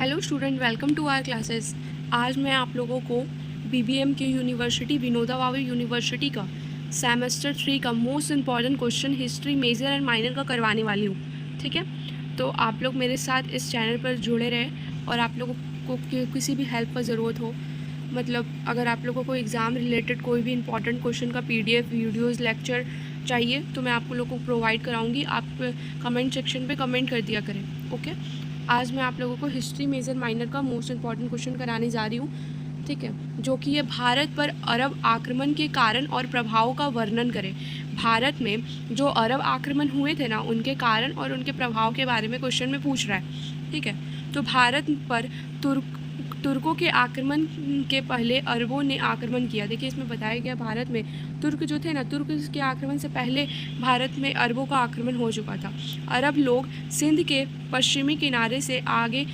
Hello student, welcome to our classes. आज मैं आप लोगों को बीबीएम की यूनिवर्सिटी विनोबा भावे यूनिवर्सिटी का सेमेस्टर 3 का most important question history major and minor का करवाने वाली हूँ। ठीक है, तो आप लोग मेरे साथ इस चैनल पर जुड़े रहें और आप लोगों को किसी भी हेल्प का ज़रूरत हो, मतलब अगर आप लोगों को एग्ज़ाम रिलेटेड कोई भी इंपॉर्टेंट क्वेश्चन का पीडीएफ वीडियोज़ लेक्चर चाहिए तो मैं आप लोगों को प्रोवाइड कराऊँगी। आप कमेंट सेक्शन पर कमेंट कर दिया करें। ओके, आज मैं आप लोगों को हिस्ट्री मेजर माइनर का मोस्ट इम्पॉर्टेंट क्वेश्चन कराने जा रही हूँ। ठीक है, जो कि ये भारत पर अरब आक्रमण के कारण और प्रभाव का वर्णन करे। भारत में जो अरब आक्रमण हुए थे ना, उनके कारण और उनके प्रभाव के बारे में क्वेश्चन में पूछ रहा है। ठीक है, तो भारत पर तुर्कों के आक्रमण के पहले अरबों ने आक्रमण किया। देखिए, इसमें बताया गया भारत में तुर्क जो थे ना, तुर्क के आक्रमण से पहले भारत में अरबों का आक्रमण हो चुका था। अरब लोग सिंध के पश्चिमी किनारे से आगे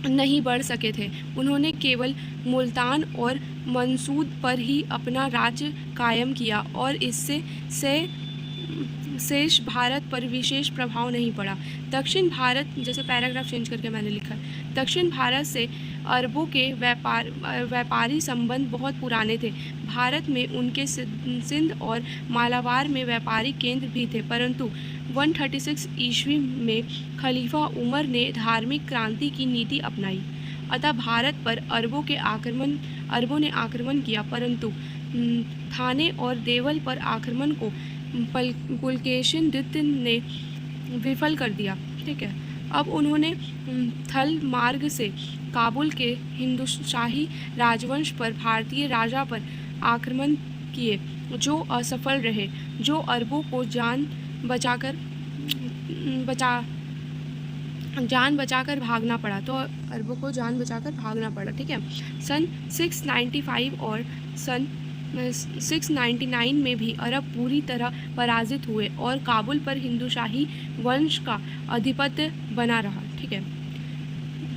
नहीं बढ़ सके थे। उन्होंने केवल मुल्तान और मंसूद पर ही अपना राज्य कायम किया और इससे शेष भारत पर विशेष प्रभाव नहीं पड़ा। दक्षिण भारत, जैसे पैराग्राफ चेंज करके मैंने लिखा, दक्षिण भारत से अरबों के व्यापारी संबंध बहुत पुराने थे। भारत में उनके सिंध और मालाबार में व्यापारिक केंद्र भी थे, परंतु 136 ईस्वी में खलीफा उमर ने धार्मिक क्रांति की नीति अपनाई। अतः भारत पर अरबों ने आक्रमण किया, परंतु थाने और देवल पर आक्रमण को पुलकेशिन द्वितीय ने विफल कर दिया। ठीक है, अब उन्होंने थल मार्ग से काबुल के हिंदुशाही राजवंश पर भारतीय राजा पर आक्रमण किए, जो असफल रहे, जो अरबों को जान बचाकर भागना पड़ा। तो अरबों को जान बचाकर भागना पड़ा। ठीक है, सन 695 और सन 699 में भी अरब पूरी तरह पराजित हुए और काबुल पर हिंदुशाही वंश का आधिपत्य बना रहा। ठीक है,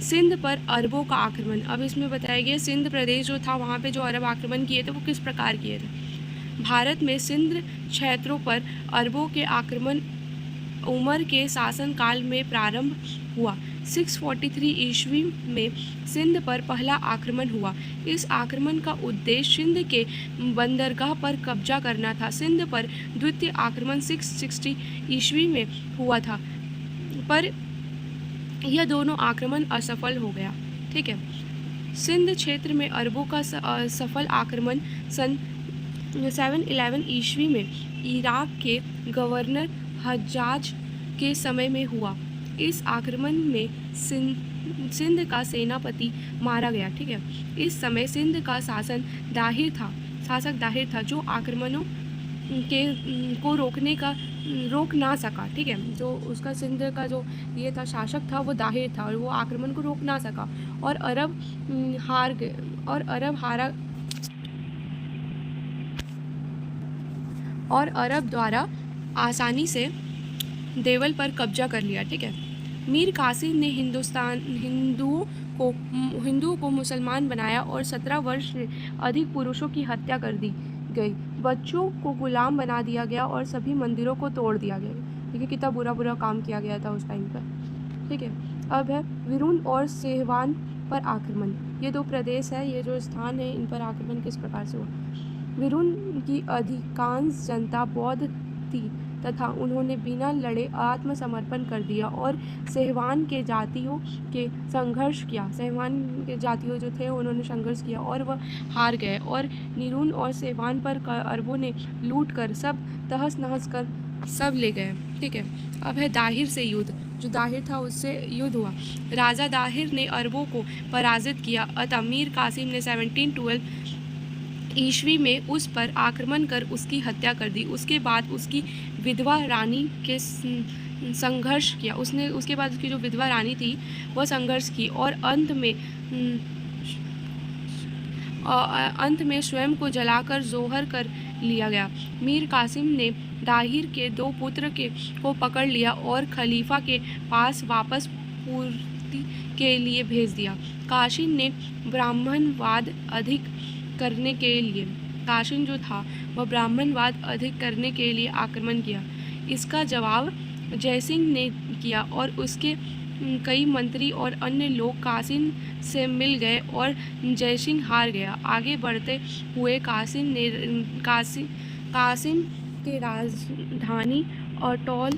सिंध पर अरबों का आक्रमण। अब इसमें बताया गया सिंध प्रदेश जो था, वहाँ पे जो अरब आक्रमण किए थे वो किस प्रकार किए थे। भारत में सिंध क्षेत्रों पर अरबों के आक्रमण उमर के शासनकाल में प्रारंभ हुआ। 643 ईस्वी में सिंध पर पहला आक्रमण हुआ। इस आक्रमण का उद्देश्य सिंध के बंदरगाह पर कब्जा करना था। सिंध पर द्वितीय आक्रमण 660 ईस्वी में हुआ था, पर यह दोनों आक्रमण असफल हो गया। ठीक है, सिंध क्षेत्र में अरबों का सफल आक्रमण सन 711 ईस्वी में इराक के गवर्नर हज्जाज के समय में हुआ। इस आक्रमण में सिंध का सेनापति मारा गया। ठीक है, इस समय सिंध का शासक दाहिर था, जो आक्रमणों को रोक ना सका। ठीक है, जो उसका सिंध का जो ये था शासक था वो दाहिर था और वो आक्रमण को रोक ना सका और अरब हार गए और अरब द्वारा आसानी से देवल पर कब्जा कर लिया। ठीक है, मीर कासिम ने हिंदुओं को मुसलमान बनाया और 17 वर्ष से अधिक पुरुषों की हत्या कर दी गई। बच्चों को गुलाम बना दिया गया और सभी मंदिरों को तोड़ दिया गया। देखिए कितना बुरा काम किया गया था उस टाइम पर। ठीक है, अब है विरुण और सेहवान पर आक्रमण। ये दो प्रदेश है, ये जो स्थान है, इन पर आक्रमण किस प्रकार से हुआ। विरुण की अधिकांश जनता बौद्ध थी तथा उन्होंने बिना लड़े आत्मसमर्पण कर दिया और सेहवान के जातियों के संघर्ष किया। सेहवान के जातियों जो थे उन्होंने संघर्ष किया और वह हार गए और निरुन और सेहवान पर अरबों ने लूट कर सब तहस नहस कर सब ले गए। ठीक है, अब है दाहिर से युद्ध। जो दाहिर था उससे युद्ध हुआ। राजा दाहिर ने अरबों को पराजित किया, अतः मीर कासिम ने 1712 ईस्वी में उस पर आक्रमण कर उसकी हत्या कर दी। उसके बाद उसकी विधवा रानी के संघर्ष किया। उसके बाद उसकी जो विधवा रानी थी वह संघर्ष की और अंत में स्वयं को जलाकर जोहर कर लिया गया। मीर कासिम ने दाहिर के 2 पुत्र को पकड़ लिया और खलीफा के पास वापस पूर्ति के लिए भेज दिया। कासिम ने ब्राह्मणवाद अधिक करने के लिए आक्रमण किया। इसका जवाब जयसिंह ने किया और उसके कई मंत्री और अन्य लोग कासिम से मिल गए और जयसिंह हार गया। आगे बढ़ते हुए कासिम के राजधानी अटौल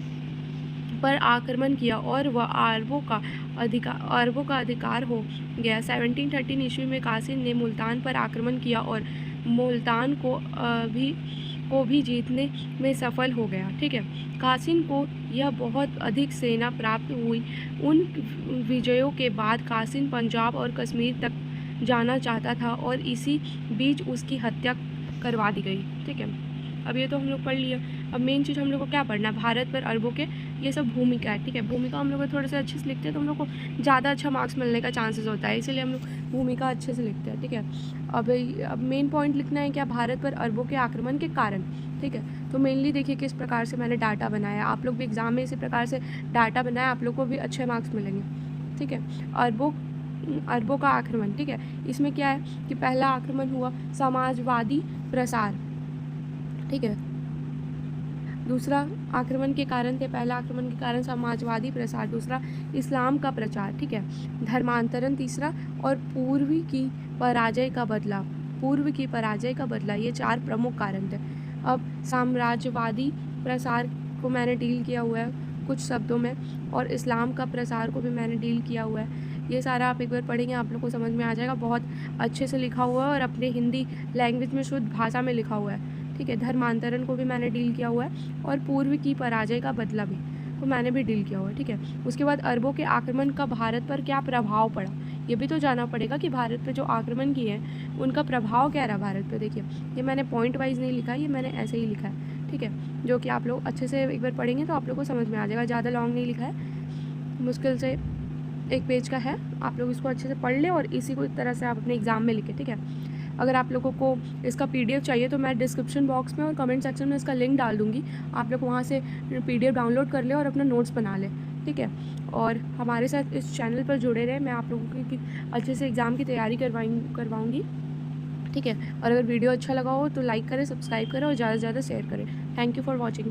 पर आक्रमण किया और वह अरबों का अधिकार हो गया। 1713 ईस्वी में कासिम ने मुल्तान पर आक्रमण किया और मुल्तान को भी जीतने में सफल हो गया। ठीक है, कासिम को यह बहुत अधिक सेना प्राप्त हुई। उन विजयों के बाद कासिम पंजाब और कश्मीर तक जाना चाहता था और इसी बीच उसकी हत्या करवा दी गई। ठीक है, अब ये तो हम लोग पढ़ लिया। अब मेन चीज़ हम लोग को क्या पढ़ना है, भारत पर अरबों के ये सब भूमिका है। ठीक है, भूमिका हम लोग थोड़े से अच्छे से लिखते हैं तो हम लोग को ज़्यादा अच्छा मार्क्स मिलने का चांसेस होता है, इसीलिए हम लोग भूमिका अच्छे से लिखते हैं। ठीक है, अब मेन पॉइंट लिखना है क्या, भारत पर अरबों के आक्रमण के कारण। ठीक है, तो मेनली देखिए किस प्रकार से मैंने डाटा बनाया, आप लोग भी एग्जाम में इसी प्रकार से डाटा बनाया, आप लोग को भी अच्छे मार्क्स मिलेंगे। ठीक है, अरबों का आक्रमण। ठीक है, इसमें क्या है कि पहला आक्रमण हुआ समाजवादी प्रसार। ठीक है, दूसरा आक्रमण के कारण थे, पहला आक्रमण के कारण समाजवादी प्रसार, दूसरा इस्लाम का प्रचार। ठीक है, धर्मांतरण तीसरा, और पूर्व की पराजय का बदला, ये 4 प्रमुख कारण थे। अब साम्राज्यवादी प्रसार को मैंने डील किया हुआ है कुछ शब्दों में, और इस्लाम का प्रसार को भी मैंने डील किया हुआ है। ये सारा आप एक बार पढ़ेंगे आप लोग को समझ में आ जाएगा, बहुत अच्छे से लिखा हुआ है और अपने हिंदी लैंग्वेज में शुद्ध भाषा में लिखा हुआ है। ठीक है, धर्मांतरण को भी मैंने डील किया हुआ है और पूर्व की पराजय का बदला भी तो मैंने भी डील किया हुआ है। ठीक है, उसके बाद अरबों के आक्रमण का भारत पर क्या प्रभाव पड़ा, ये भी तो जानना पड़ेगा कि भारत पे जो आक्रमण किए हैं उनका प्रभाव क्या रहा भारत पे। देखिए, ये मैंने पॉइंट वाइज नहीं लिखा, ये मैंने ऐसे ही लिखा है। ठीक है, जो कि आप लोग अच्छे से एक बार पढ़ेंगे तो आप लोग को समझ में आ जाएगा, ज़्यादा लॉन्ग नहीं लिखा है, मुश्किल से 1 पेज का है। आप लोग इसको अच्छे से पढ़ लें और इसी को इस तरह से आप अपने एग्ज़ाम में लिखें। ठीक है, अगर आप लोगों को इसका PDF चाहिए तो मैं डिस्क्रिप्शन बॉक्स में और कमेंट सेक्शन में इसका लिंक डाल दूँगी, आप लोग वहाँ से PDF डाउनलोड कर लें और अपना नोट्स बना लें। ठीक है, और हमारे साथ इस चैनल पर जुड़े रहें, मैं आप लोगों की अच्छे से एग्ज़ाम की तैयारी करवाऊँगी। ठीक है, और अगर वीडियो अच्छा लगा हो तो लाइक करें, सब्सक्राइब करें और ज़्यादा से ज़्यादा शेयर करें। Thank you for watching.